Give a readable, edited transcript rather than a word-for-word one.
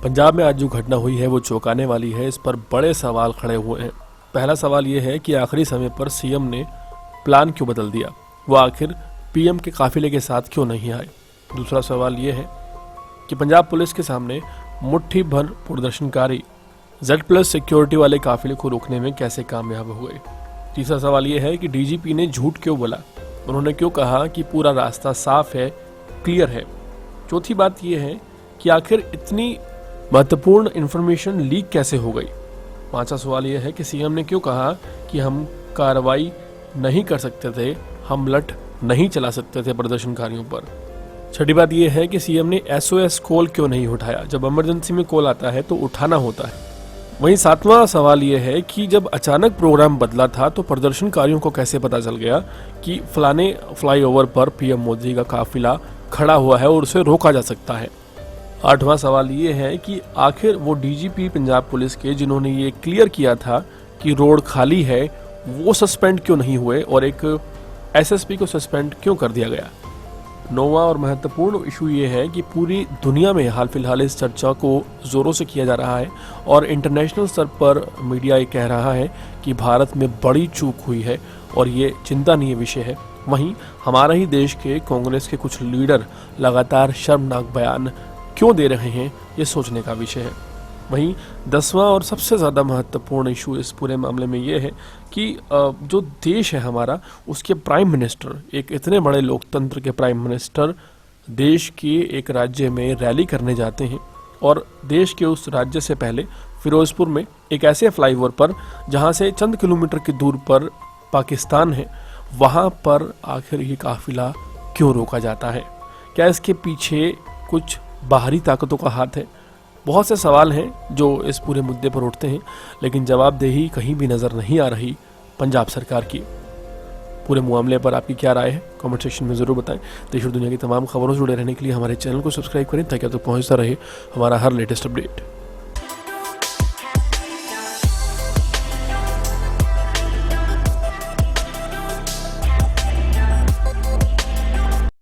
पंजाब में आज जो घटना हुई है वो चौंकाने वाली है। इस पर बड़े सवाल खड़े हुए हैं। पहला सवाल ये है कि आखिरी समय पर सीएम ने प्लान क्यों बदल दिया, वो आखिर पीएम के काफिले के साथ क्यों नहीं आए। दूसरा सवाल ये है कि पंजाब पुलिस के सामने मुट्ठी भर प्रदर्शनकारी Z+ सिक्योरिटी वाले काफिले को रोकने में कैसे कामयाब हुए। तीसरा सवाल ये है कि डीजीपी ने झूठ क्यों बोला, उन्होंने क्यों कहा कि पूरा रास्ता साफ है, क्लियर है। चौथी बात यह है कि आखिर इतनी महत्वपूर्ण इंफॉर्मेशन लीक कैसे हो गई। पांचवा सवाल यह है कि सीएम ने क्यों कहा कि हम कार्रवाई नहीं कर सकते थे, हम लठ नहीं चला सकते थे प्रदर्शनकारियों पर। छठी बात यह है कि सीएम ने SOS कॉल क्यों नहीं उठाया, जब इमरजेंसी में कॉल आता है तो उठाना होता है। वहीं सातवां सवाल यह है कि जब अचानक प्रोग्राम बदला था तो प्रदर्शनकारियों को कैसे पता चल गया कि फलाने फ्लाईओवर पर पीएम मोदी का काफिला खड़ा हुआ है और उसे रोका जा सकता है। आठवां सवाल ये है कि आखिर वो डीजीपी पंजाब पुलिस के जिन्होंने ये क्लियर किया था कि रोड खाली है, वो सस्पेंड क्यों नहीं हुए और एक SSP को सस्पेंड क्यों कर दिया गया। नौवां और महत्वपूर्ण इशू ये है कि पूरी दुनिया में हाल फिलहाल इस चर्चा को जोरों से किया जा रहा है और इंटरनेशनल स्तर पर मीडिया ये कह रहा है कि भारत में बड़ी चूक हुई है और ये चिंतानीय विषय है। वहीं हमारा ही देश के कांग्रेस के कुछ लीडर लगातार शर्मनाक बयान क्यों दे रहे हैं, ये सोचने का विषय है। वहीं 10वां और सबसे ज़्यादा महत्वपूर्ण इशू इस पूरे मामले में ये है कि जो देश है हमारा, उसके प्राइम मिनिस्टर, एक इतने बड़े लोकतंत्र के प्राइम मिनिस्टर देश के एक राज्य में रैली करने जाते हैं और देश के उस राज्य से पहले फिरोजपुर में एक ऐसे फ्लाईओवर पर जहां से चंद किलोमीटर की दूर पर पाकिस्तान है, वहां पर आखिर ये काफिला क्यों रोका जाता है। क्या इसके पीछे कुछ बाहरी ताकतों का हाथ है। बहुत से सवाल हैं जो इस पूरे मुद्दे पर उठते हैं, लेकिन जवाबदेही कहीं भी नज़र नहीं आ रही पंजाब सरकार की। पूरे मामले पर आपकी क्या राय है, कमेंट सेक्शन में ज़रूर बताएं। देश और दुनिया की तमाम खबरों से जुड़े रहने के लिए हमारे चैनल को सब्सक्राइब करें ताकि आप तक पहुंचता रहे हमारा हर लेटेस्ट अपडेट।